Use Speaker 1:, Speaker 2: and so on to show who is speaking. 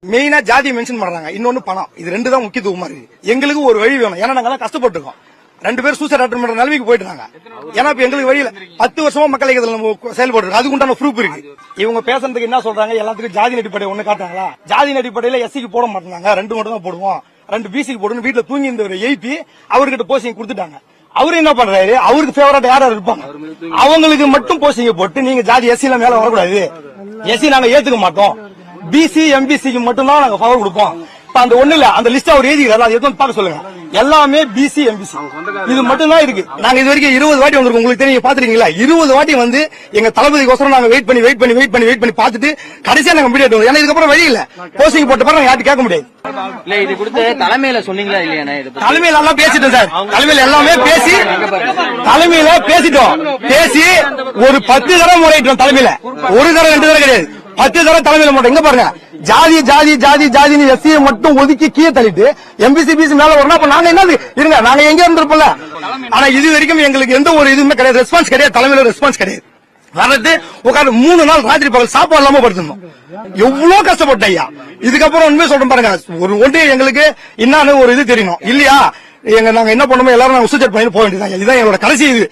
Speaker 1: மெயினா ஜாதி மென்ஷன் பண்றாங்க, இன்னொன்னு பணம். இது ரெண்டு தான் முக்கியத்துவமா இருக்கு. எங்களுக்கு ஒரு வழி வேணும். ஏன்னா நாங்க கஷ்டப்பட்டுருக்கோம். 2 பேர் சூசைட் அட்டன் பண்ற நிலைமைக்கு போயிட்டாங்க. ஏன்னா இப்ப எங்களுக்கு வழியில 10 வருஷமா மக்கள் இயக்கத்துல நம்ம செயல்பட்டு அதுக்கு உண்டான ப்ரூஃப் இருக்கு. இவங்க பேசுறதுக்கு என்ன சொல்றாங்க, எல்லாத்துக்கும் ஜாதி அடிப்படை ஒண்ணு காட்டாங்களா? ஜாதி அடிப்படையில எஸ்சிக்கு போட மாட்டாங்க, 2 மட்டும் தான் போடுவோம், 2 பிசிக்கு போடுன்னு வீட்டுல தூங்கி இந்த எழுப்பி அவர்கிட்ட போஸ்டிங் கொடுத்துட்டாங்க. அவரு என்ன பண்றாரு, அவருக்கு ஃபேவரட் யாரும் இருப்பாங்க, அவங்களுக்கு மட்டும் போஸ்டிங் போட்டு நீங்க ஜாதி எஸ்சி எல்லாம் மேல வரக்கூடாது, எஸ்சி நாங்க ஏத்துக்க மாட்டோம், பிசி எம்பிசிக்கு மட்டும் தான் நாங்க பவர் கொடுப்போம். அந்த ஒண்ணு இல்ல, அந்த லிஸ்ட் அவர் எழுதிக்கிறாரு, அது எதுவும் பார்க்க சொல்லுங்க. எல்லாமே பிசி எம்பிசி இது மட்டும் தான் இருக்கு. நாங்க இது வரைக்கும் 20 வாட்டி வந்திருக்கோம். உங்களுக்கு தெரியும், பாத்துருக்கீங்களா? 20 வாட்டி வந்து எங்க தளபதிக்கோசரம் நாங்க வெயிட் பண்ணி பார்த்துட்டு கடைசியா நாங்க மீடியேட் வந்தோம். ஏன்னா இதுக்கப்புறம் வழி இல்ல, போஸ்டிங் போட்ட பிறகு யார்ட்டு கேட்க முடியாது.
Speaker 2: இல்ல இது கொடுத்து தலைமையில சொன்னீங்களா இல்லையா?
Speaker 1: தலைமையில எல்லாம் பேசிட்டோம் சார். தலைமையில எல்லாமே பேசி தலைமையில பேசிட்டோம். பேசி ஒரு 10 தடவை முறையிட்டோம். தலைமையில ஒரு தடவை 2 தடவை கிடையாது, 10 தடவை தலைமையில மட்டும். எங்க பாருங்க, ஜாதி ஜாதி ஜாதி ஜாதின்னு எஸ்சியை மட்டும் ஒதுக்கி கீழே தள்ளிட்டு எம்பிசி பிசி மேல வரணும். அப்ப நாங்க என்ன இருங்க, நாங்க எங்க இருந்திருப்போம்ல. ஆனா இது வரைக்கும் எங்களுக்கு எந்த ஒரு இதுவுமே கிடையாது, ரெஸ்பான்ஸ் கிடையாது. தலைமையில ரெஸ்பான்ஸ் கிடையாது. வர்றது உட்காந்து 3 நாள் ராத்திரி பகல் சாப்பாடு இல்லாம படுத்திருந்தோம். எவ்வளவு கஷ்டப்பட்ட ஐயா. இதுக்கப்புறம் உண்மையை சொல்றேன் பாருங்க, ஒரு ஒன்று எங்களுக்கு என்னன்னு ஒரு இது தெரியணும் இல்லையா? நாங்க என்ன பண்ணுமோ எல்லாரும் நாங்க சூசைட் பண்ணி போக வேண்டியதான். இதுதான் எங்களோட கடைசி இது.